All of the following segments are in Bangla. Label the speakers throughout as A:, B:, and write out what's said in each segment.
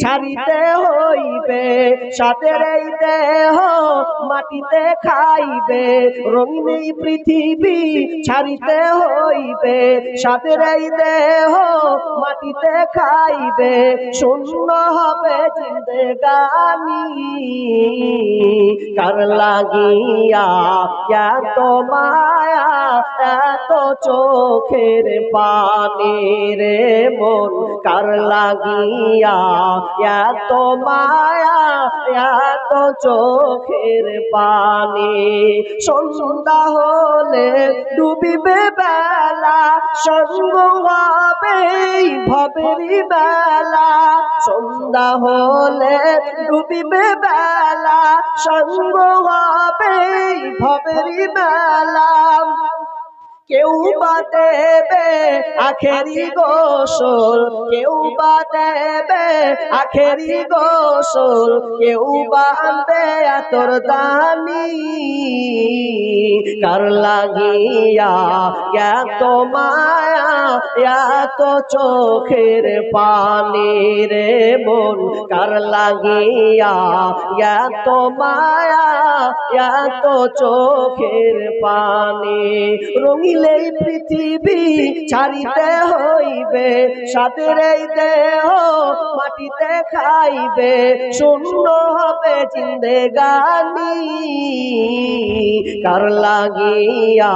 A: ছাড়িতে হইবে, সাদের এই দেহ মাটিতে খাইবে। রঙিন এই পৃথিবী ছাড়িতে হইবে, সাদের এই দেহ মাটিতে খাইবে। শূন্য হবে জিন্দেগানি, কার লাগিয়া এত মায়া এত চোখের পানি রে মন, কার লাগিয়া এত মায়া এত চোখের পানি। সন্ধ্যা হলে ডুবিবে বেলা, সঙ্গ হবে ভবের বেলা। সন্ধ্যা হলে ডুবিবে বেলা, সঙ্গ হবে ভবের বেলা। কেউ বা দেবে আখেরি গোসল, কেউ বা দেবে আখেরি গোসল, কেউ বা আনবে আতর দানি, কার লাগিয়া এত মায়া এত চোখের পানি রে মন, কার লাগিয়া এত মায়া এত চোখের পানি। রঙিলে পৃথিবী ছাড়িতে হইবে, সাদের এই দেহ মাটিতে খাইবে। শূন্য হবে জিন্দেগানি, কার লাগিয়া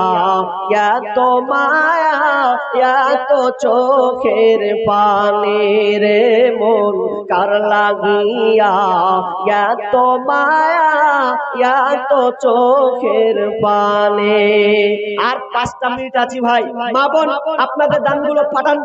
A: এত মায়া এত চোখের পানি রে মন, কার লাগিয়া এত মায়া এত চোখের পানি। আর 5টা মিনিট আছি ভাই, মা বোন আপনাদের দানগুলো পাঠান।